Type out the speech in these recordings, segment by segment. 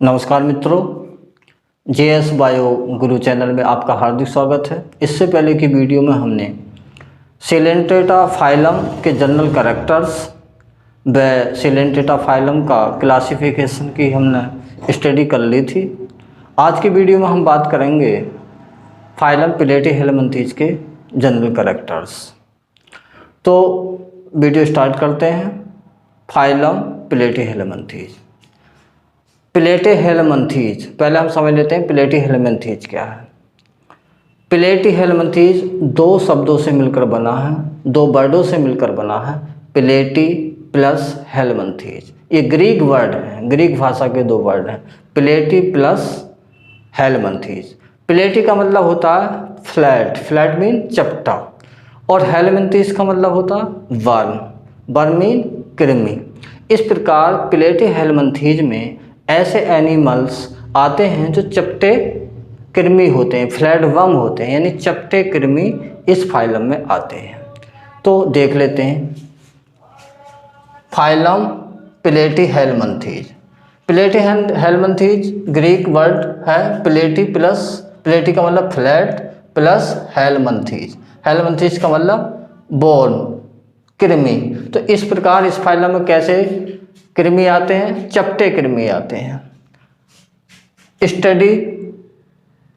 नमस्कार मित्रों, JS bio गुरु channel में आपका हार्दिक स्वागत है। इससे पहले की वीडियो में हमने सिलेंटेटा फाइलम के जनरल कैरेक्टर्स व सिलेंटेटा फाइलम का क्लासिफिकेशन की हमने स्टडी कर ली थी। आज की वीडियो में हम बात करेंगे फाइलम प्लेटीहेलमिन्थेज के जनरल कैरेक्टर्स। तो वीडियो स्टार्ट करते हैं। फाइलम प्लेटीहेलमिन्थेज। प्लेटीहेलमिन्थेज पहले हम समझ लेते हैं प्लेटीहेलमिन्थेज क्या है। प्लेटीहेलमिन्थेज दो शब्दों से मिलकर बना है, दो वर्डों से मिलकर बना है। प्लेटी प्लस हेलमिन्थेज, ये ग्रीक वर्ड है, ग्रीक भाषा के दो वर्ड हैं, प्लेटी प्लस हेलमिन्थेज। प्लेटी का मतलब होता है फ्लैट, फ्लैट मीन चपटा, और हेलमिन्थेज का मतलब होता है वर्म, वर्म मीन कृमि। इस प्रकार प्लेटीहेलमिन्थेज में ऐसे एनिमल्स आते हैं जो चपटे कृमि होते हैं, फ्लैट वर्म होते हैं, यानी चपटे कृमि इस फाइलम में आते हैं। तो देख लेते हैं फाइलम प्लेटीहेलमिन्थेज। प्लेटीहेलमिन्थेज ग्रीक वर्ड है प्लेटी प्लस, प्लेटी का मतलब फ्लैट प्लस हेलमिन्थेज, हेलमिन्थेज का मतलब बोन, कृमि। तो इस प्रकार इस फाइलम में कैसे कृमि आते हैं? चपटे कृमि आते हैं। स्टडी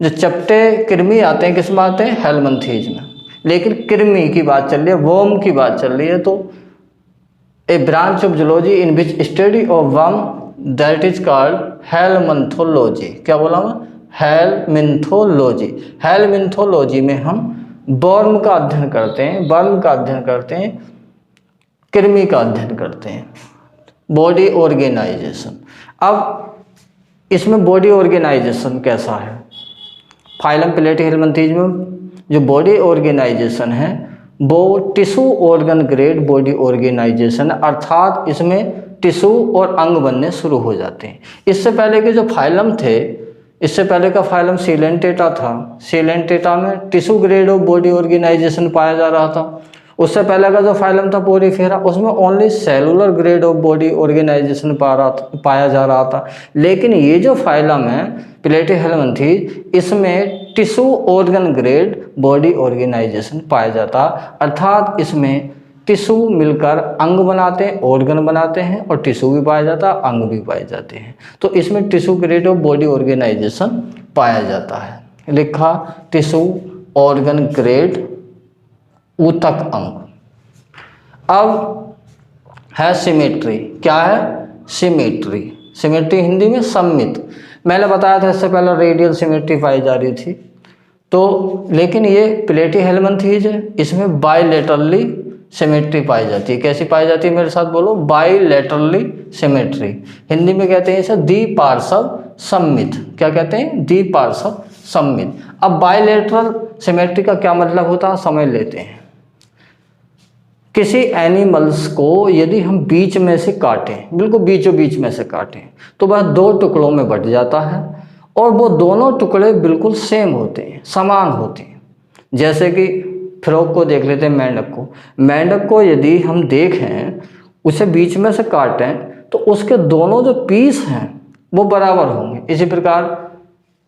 जो चपटे कृमि आते हैं किस में आते हैं? हेलमिन्थेज में। लेकिन कृमि की बात चल रही है, वर्म की बात चल रही है। तो a branch of zoology in which study of worm that is called helminthology. क्या बोला मैं? हेलमिन्थोलॉजी। हेलमिन्थोलॉजी में हम वर्म का अध्ययन करते हैं, वर्म का अध्ययन करते हैं, कृमि का अध्ययन करते हैं। Body organisation. अब इसमें बॉडी ऑर्गेनाइजेशन कैसा है? फाइलम प्लेटीहेलमिन्थेज में जो बॉडी ऑर्गेनाइजेशन है वो tissue organ grade body organisation, अर्थात इसमें टिश्यू और अंग बनने शुरू हो जाते हैं। इससे पहले के जो फाइलम थे, इससे पहले का फाइलम सिलेंटेटा था, सिलेंटेटा में tissue grade of body organisation पाया जा रहा था। उससे पहले का जो फाइलम था पोरीफेरा, उसमें only cellular grade of body organisation पाया जा रहा था। लेकिन ये जो फाइलम है प्लेटीहेलमिन्थेज, इसमें tissue organ grade body organisation पाया जाता, अर्थात इसमें टिश्यू मिलकर अंग बनाते हैं, ऑर्गन बनाते हैं, और टिश्यू भी पाया जाता है, अंग भी पाए जाते हैं। तो इसमें tissue grade of body organisation पाया जाता है। लिखा टिश्यू ऑर्गन ग्रेड ऊतक अंग। अब है सिमेट्री। क्या है? सिमेट्री। सिमेट्री हिंदी में सम्मित। मैंने बताया था इससे पहले रेडियल सिमेट्री पाई जा रही थी। तो लेकिन ये प्लेटीहेलमिन्थेज है, इसमें बाइलेटरली सिमेट्री पाई जाती है। कैसी पाई जाती है? मेरे साथ बोलो, बाइलेटरली सिमेट्री। हिंदी में कहते हैं इसे द्विपार्श्व सम्मित। क्या कहते हैं? द्विपार्श्व सम्मित। अब बाइलेटरल सिमेट्री का क्या मतलब होता है समझ लेते हैं। किसी एनिमल्स को यदि हम बीच में से काटें, बिल्कुल बीचों बीच में से काटें, तो वह दो टुकड़ों में बट जाता है, और वो दोनों टुकड़े बिल्कुल सेम होते हैं, समान होते हैं। जैसे कि फ्रॉग को देख लेते हैं, मेंढक को। मेंढक को यदि हम देखें, उसे बीच में से काटें, तो उसके दोनों जो पीस हैं वो बराबर होंगे। इसी प्रकार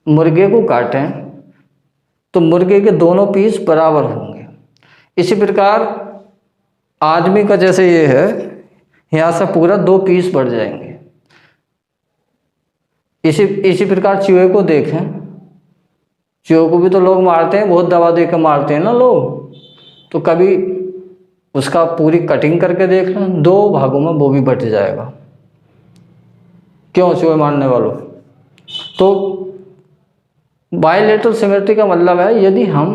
मुर्गे को काटें तो मुर्गे के दोनों पीस बराबर होंगे। इसी प्रकार आदमी का जैसे ये है, यहाँ से पूरा दो पीस बढ़ जाएंगे। इसी प्रकार चूहे को देखें, चूहे को भी तो लोग मारते हैं, बहुत दवा दे के मारते हैं ना लोग। तो कभी उसका पूरी कटिंग करके देख लें, दो भागों में वो भी बट जाएगा। क्यों? चूहे मारने वालों। तो बाइलेटरल सिमेट्री का मतलब है यदि हम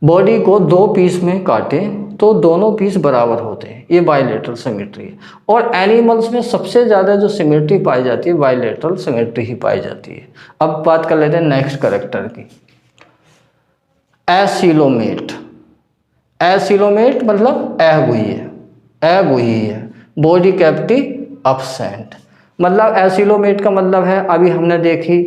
बॉडी को दो पीस में काटें तो दोनों पीस बराबर होते हैं, ये बाइलेटरल सिमेट्री है। और एनिमल्स में सबसे ज़्यादा जो सिमेट्री पाई जाती है बाइलेटरल सिमेट्री ही पाई जाती है। अब बात कर लेते हैं नेक्स्ट कैरेक्टर की, एसिलोमेट। एसिलोमेट मतलब अगुही है, बॉडी कैविटी एब्सेंट। मतलब एसिलोमेट का मतलब है, अभी हमने देखी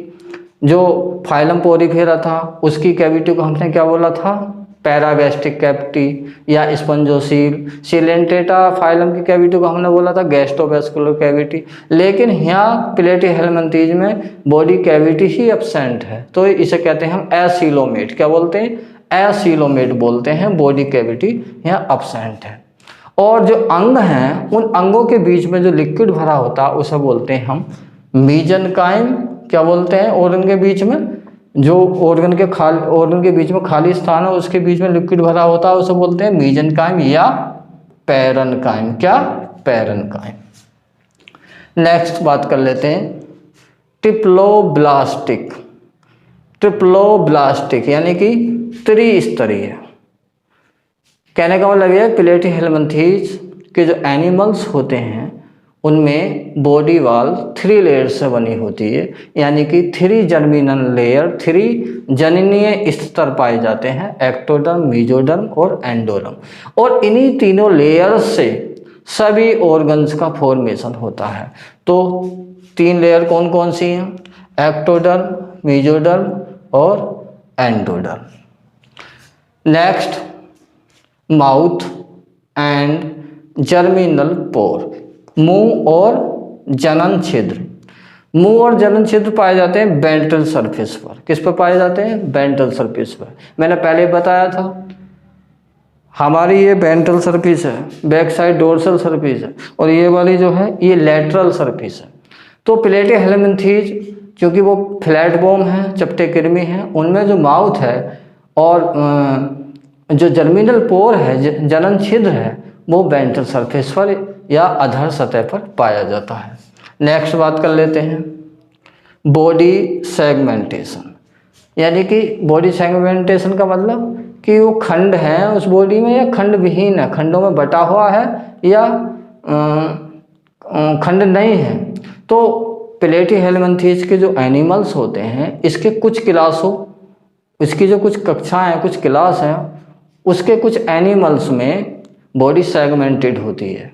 जो फाइलम पोरीफेरा था, उसकी कैविटी को हमने क्या बोला था? पैरागैस्ट्रिक कैविटी या स्पंजोसील। सिलेंटेटा फाइलम की कैविटी को हमने बोला था गैस्ट्रोवेस्कुलर कैविटी, लेकिन यहाँ प्लेटीहेलमिंथेज में बॉडी कैविटी ही एब्सेंट है, तो इसे कहते हैं हम एसीलोमेट। क्या बोलते हैं? एसीलोमेट बोलते हैं, बॉडी कैविटी यहाँ एब्सेंट है। और जो अंग हैं उन अंगों के बीच में जो लिक्विड भरा होता है उसे बोलते हैं हम मीजनकाइम। क्या बोलते हैं? ऑर्गन के बीच में जो ऑर्गन के बीच में खाली स्थान है उसके बीच में लिक्विड भरा होता है उसे बोलते हैं मीजनकाइम या पैरेन्काइम। क्या? पैरेन्काइम। नेक्स्ट बात कर लेते हैं ट्रिप्लोब्लास्टिक। ट्रिप्लोब्लास्टिक यानी कि त्रिस्तरीय। कहने का मतलब यह प्लेटीहेलमिंथेज के जो एनिमल्स होते हैं उनमें बॉडी वॉल 3 लेयर से बनी होती है, यानी कि 3 जर्मिनल लेयर, 3 जननीय स्तर पाए जाते हैं, एक्टोडर्म, मेसोडर्म और एंडोडर्म। और इन्हीं तीनों लेयर से सभी ऑर्गन्स का फॉर्मेशन होता है। तो 3 लेयर कौन कौन सी हैं? एक्टोडर्म, मेसोडर्म और endoderm. Next, mouth and germinal pore. मुंह और जनन छिद्र। मुंह और जनन छिद्र पाए जाते हैं वेंट्रल सरफेस पर। किस पर पाए जाते हैं? वेंट्रल सरफेस पर। मैंने पहले बताया था हमारी ये वेंट्रल सरफेस है, बैक साइड डोर्सल सरफेस है, और ये वाली जो है ये लैटरल सरफेस है। तो प्लेटीहेलमिंथेज क्योंकि वो फ्लैट बोन है, चपटे कृमि हैं, उनमें जो माउथ है और जो जर्मिनल पोर है, जनन छिद्र है, वो वेंट्रल सरफेस पर या अधर सतह पर पाया जाता है। नेक्स्ट बात कर लेते हैं बॉडी सेगमेंटेशन। यानी कि बॉडी सेगमेंटेशन का मतलब कि वो खंड हैं उस बॉडी में या खंड विहीन है, खंडों में बटा हुआ है या खंड नहीं है। तो प्लेटीहेलमिंथेज के जो एनिमल्स होते हैं इसके कुछ क्लासों, इसकी जो कुछ कक्षाएं हैं, कुछ क्लास हैं, उसके कुछ एनिमल्स में बॉडी सेगमेंटेड होती है,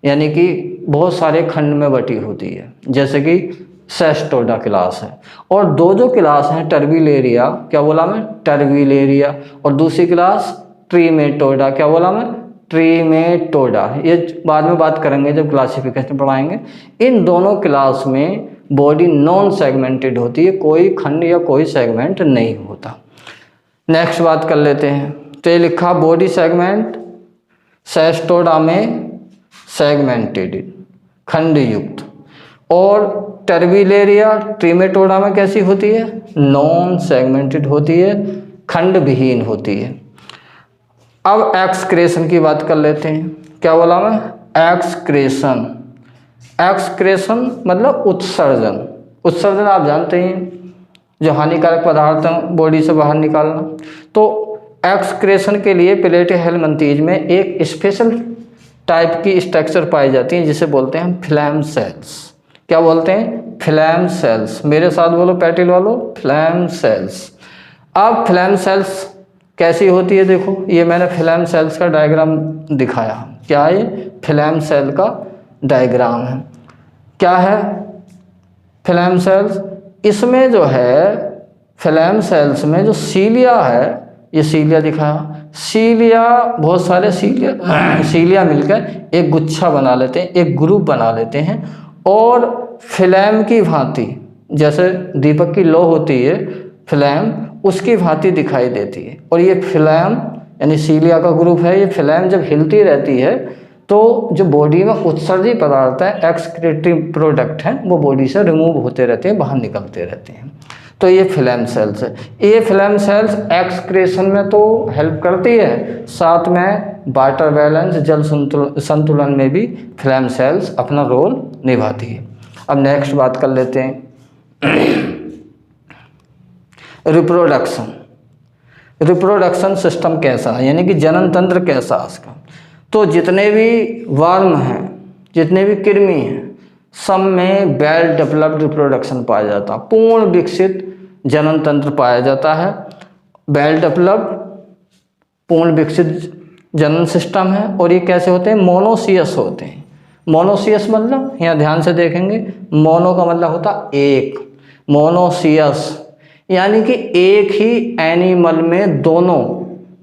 यानी कि बहुत सारे खंड में बटी होती है, जैसे कि सेस्टोडा क्लास है। और दो जो क्लास हैं टर्बिलेरिया, क्या बोला मैं? टर्बिलेरिया। और दूसरी क्लास ट्रीमेटोडा, क्या बोला मैं? ट्रीमेटोडा। ये बाद में बात करेंगे जब क्लासिफिकेशन पढ़ाएंगे। इन दोनों क्लास में बॉडी नॉन सेगमेंटेड होती है, कोई खंड या कोई सेगमेंट नहीं होता। नेक्स्ट बात कर लेते हैं, तो ये लिखा बॉडी सेगमेंट सेस्टोडा में सेगमेंटेड, खंड युक्त, और टर्बिलेरिया ट्रीमेटोडा में कैसी होती है? नॉन सेगमेंटेड होती है, खंड विहीन होती है। अब एक्सक्रेशन की बात कर लेते हैं। क्या बोला मैं? एक्सक्रेशन। एक्सक्रेशन मतलब उत्सर्जन। उत्सर्जन आप जानते हैं, जो हानिकारक पदार्थ हैं बॉडी से बाहर निकालना। तो एक्सक्रेशन के लिए प्लेटीहेलमिंथेज में एक स्पेशल टाइप की स्ट्रक्चर पाई जाती है जिसे बोलते हैं फ्लैम सेल्स। क्या बोलते हैं? Flame cells. मेरे साथ बोलो पैटिल वालों, फ्लैम सेल्स। अब फ्लैम सेल्स कैसी होती है? देखो ये मैंने फ्लैम सेल्स का डायग्राम दिखाया। क्या है? फ्लैम सेल का डायग्राम है। क्या है फ्लैम सेल्स? इसमें जो है फ्लैम सेल्स में जो सीलिया है, ये सीलिया दिखाया, सीलिया बहुत सारे सीलिया मिलकर एक गुच्छा बना लेते हैं, एक ग्रुप बना लेते हैं, और फ्लैम की भांति, जैसे दीपक की लो होती है फ्लैम, उसकी भांति दिखाई देती है। और ये फ्लैम यानी सीलिया का ग्रुप है, ये फ्लैम जब हिलती रहती है तो जो बॉडी में उत्सर्जित पदार्थ है, एक्सक्रीटरी प्रोडक्ट हैं, वो बॉडी से रिमूव होते रहते हैं, बाहर निकलते रहते हैं। तो ये फ्लैम सेल्स है। ये फ्लैम सेल्स एक्सक्रेशन में तो हेल्प करती है, साथ में वाटर बैलेंस, जल संतुलन में भी फ्लैम सेल्स अपना रोल निभाती है। अब नेक्स्ट बात कर लेते हैं रिप्रोडक्शन। रिप्रोडक्शन सिस्टम कैसा है, यानी कि जनन तंत्र कैसा है इसका? तो जितने भी वर्म हैं, जितने भी कृमि हैं, सब में वेल डेवलप्ड रिप्रोडक्शन पाया जाता है, पूर्ण विकसित जनन तंत्र पाया जाता है। वेल डेवलप्ड पूर्ण विकसित जनन सिस्टम है। और ये कैसे होते हैं? मोनोसियस होते हैं। मोनोसियस मतलब यहाँ ध्यान से देखेंगे, मोनो का मतलब होता एक, मोनोसियस यानी कि एक ही एनिमल में दोनों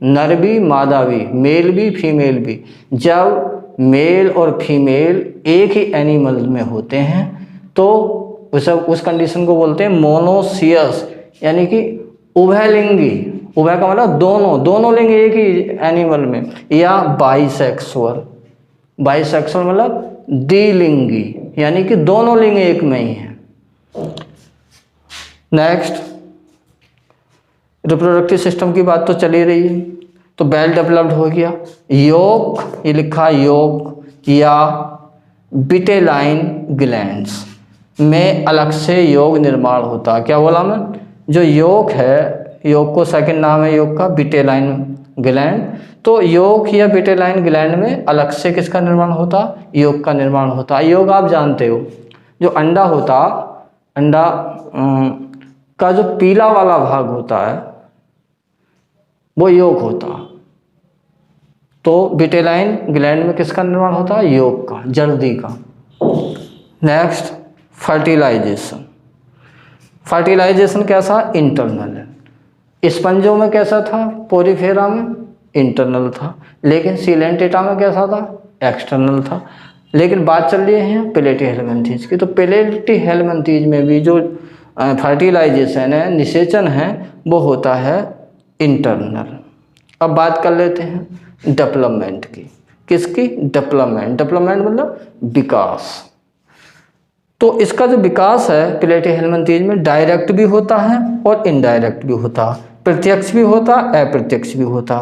नर भी मादा भी, मेल भी फीमेल भी। जब मेल और फीमेल एक ही एनिमल में होते हैं तो उस कंडीशन को बोलते हैं मोनोसियस, यानी कि उभयलिंगी। उभय का मतलब दोनों लिंग एक ही एनिमल में। या बाइसेक्सुअल, बाइसेक्सुअल मतलब द्विलिंगी, यानी कि दोनों लिंग एक में ही है। नेक्स्ट, रिप्रोडक्टिव सिस्टम की बात तो चली रही है, तो वेल डेवलप्ड हो गया। योग, ये लिखा योग या विटेलाइन ग्लैंड्स में अलग से योग निर्माण होता है। क्या बोला मैं? जो योग है, योग को सेकंड नाम है योग का विटेलाइन ग्लैंड। तो योग या विटेलाइन ग्लैंड में अलग से किसका निर्माण होता? योग का निर्माण होता है। योग आप जानते हो, जो अंडा होता, अंडा का जो पीला वाला भाग होता है वो योग होता। तो विटेलाइन ग्लैंड में किसका निर्माण होता है? योग का, जर्दी का। Next, fertilization. फर्टिलाइजेशन कैसा? इंटरनल है। स्पंजों में कैसा था? पोरीफेरा में इंटरनल था, लेकिन सीलेंटेटा में कैसा था? एक्सटर्नल था। लेकिन बात चल रही है प्लेटीहेल्मिन्थेज की, तो प्लेटीहेल्मिन्थेज में भी जो फर्टिलाइजेशन है, निषेचन है, वो होता है इंटरनल। अब बात कर लेते हैं डेवलपमेंट की। किसकी? डेवलपमेंट। डेवलपमेंट मतलब विकास। तो इसका जो विकास है प्लेटीहेल्मिन्थेज में डायरेक्ट भी होता है और इनडायरेक्ट भी होता है, प्रत्यक्ष भी होता, अप्रत्यक्ष भी होता।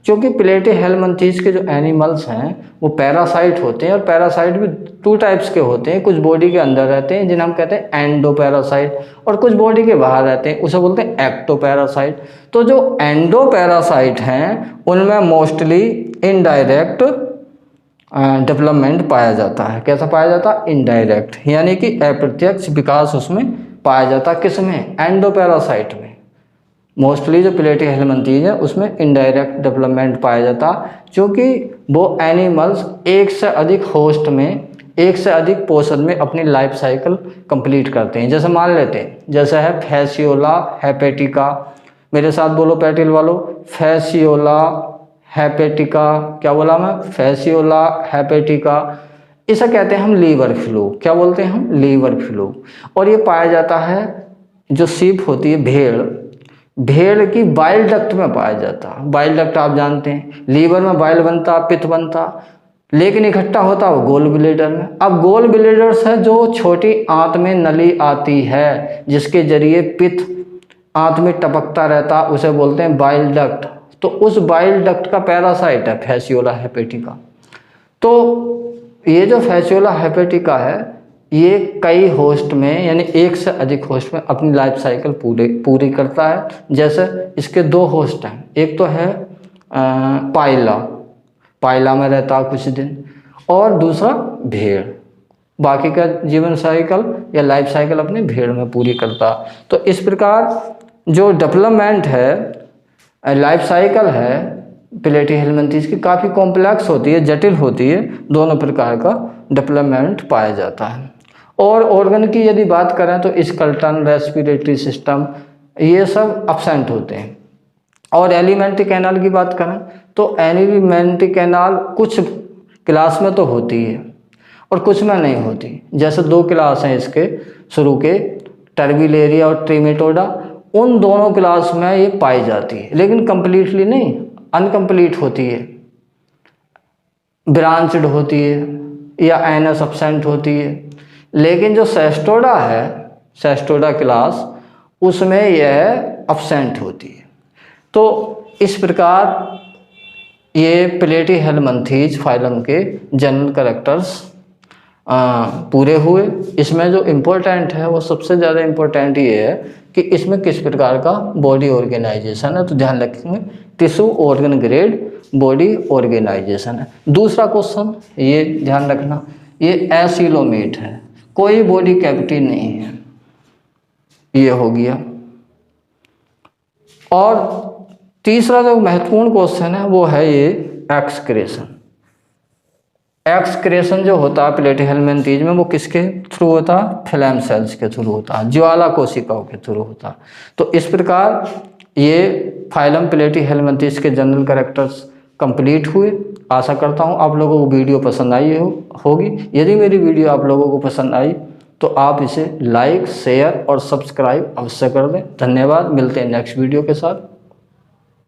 क्योंकि प्लेटीहेल्मिन्थेज के जो एनिमल्स हैं वो पैरासाइट होते हैं, और पैरासाइट भी टू टाइप्स के होते हैं। कुछ बॉडी के अंदर रहते हैं जिन्हें हम कहते हैं एंडोपैरासाइट, और कुछ बॉडी के बाहर रहते हैं, उसे बोलते हैं एक्टोपैरासाइट। तो जो एंडोपैरासाइट हैं उनमें मोस्टली इनडायरेक्ट डेवलपमेंट पाया जाता है। कैसा पाया जाता है? इनडायरेक्ट, यानी कि अप्रत्यक्ष विकास उसमें पाया जाता है। किसमें? एंडोपैरासाइट में। मोस्टली जो प्लेटीहेल्मिन्थेज है उसमें इनडायरेक्ट डेवलपमेंट पाया जाता, क्योंकि वो एनिमल्स एक से अधिक होस्ट में, एक से अधिक पोषण में अपनी लाइफ साइकिल कंप्लीट करते हैं। जैसे मान लेते हैं, जैसे है फैसियोला हेपेटिका, मेरे साथ बोलो पैटिल वालों, फैसियोला हेपेटिका। क्या बोला मैं? Fasciola hepatica. इसे कहते हैं हम लीवर फ्लू। क्या बोलते हैं हम? Liver fluke. और ये पाया जाता है, जो सीप होती है, भेड़, भेड़ की बाइल डक्ट में पाया जाता। बाइल डक्ट आप जानते हैं, लीवर में बाइल बनता, पित्त बनता, लेकिन इकट्ठा होता वो गोल ब्लैडर में। अब गोल ब्लैडर से जो छोटी आंत में नली आती है जिसके जरिए पित्त आंत में टपकता रहता, उसे बोलते हैं बाइल डक्ट। तो उस बाइल डक्ट का पैरासाइट है फैसियोला हेपेटिका। तो ये जो फैसियोला हेपेटिका है ये कई होस्ट में, यानी एक से अधिक होस्ट में अपनी लाइफ साइकिल पूरी करता है। जैसे इसके दो होस्ट हैं, एक तो है पाइला, पाइला में रहता कुछ दिन, और दूसरा भेड़, बाकी का जीवन साइकिल या लाइफ साइकिल अपने भेड़ में पूरी करता। तो इस प्रकार जो डेवलपमेंट है, लाइफ साइकिल है प्लेटीहेल्मिन्थेज की, काफ़ी कॉम्प्लेक्स होती है, जटिल होती है। दोनों प्रकार का डेवलपमेंट पाया जाता है। और ऑर्गन की यदि बात करें तो स्केलेटन, रेस्पिरेटरी सिस्टम, ये सब अब्सेंट होते हैं। और एलिमेंट्री कैनाल की बात करें तो एलिमेंट्री कैनाल कुछ क्लास में तो होती है और कुछ में नहीं होती। जैसे दो क्लास हैं इसके शुरू के, टर्बिलेरिया और ट्रिमेटोडा, उन दोनों क्लास में ये पाई जाती है, लेकिन कंप्लीटली नहीं, अनकम्प्लीट होती है, ब्रांचड होती है या एनस अब्सेंट होती है। लेकिन जो सेस्टोडा है, सेस्टोडा क्लास, उसमें यह अब्सेंट होती है। तो इस प्रकार ये प्लेटीहेल्मिन्थेज फाइलम के जनरल कैरेक्टर्स पूरे हुए। इसमें जो इम्पोर्टेंट है वो सबसे ज़्यादा इम्पोर्टेंट ये है कि इसमें किस प्रकार का बॉडी ऑर्गेनाइजेशन है। तो ध्यान रखेंगे, tissue organ grade body organisation है। दूसरा क्वेश्चन ये ध्यान रखना, ये एसिलोमेट है, कोई बॉडी कैविटी नहीं है, ये हो गया। और तीसरा जो महत्वपूर्ण क्वेश्चन है वो है ये एक्सक्रेशन। एक्सक्रेशन जो होता है प्लेटीहेल्मिन्थेज में वो किसके थ्रू होता है? फ्लैम सेल्स के थ्रू होता है, ज्वाला कोशिकाओं के थ्रू होता है। तो इस प्रकार ये फाइलम प्लेटी हेलमिंथेस के जनरल कैरेक्टर्स कंप्लीट हुए। आशा करता हूँ आप लोगों को वीडियो पसंद आई होगी। यदि मेरी वीडियो आप लोगों को पसंद आई तो आप इसे लाइक, शेयर और सब्सक्राइब अवश्य कर दें। धन्यवाद। मिलते हैं नेक्स्ट वीडियो के साथ।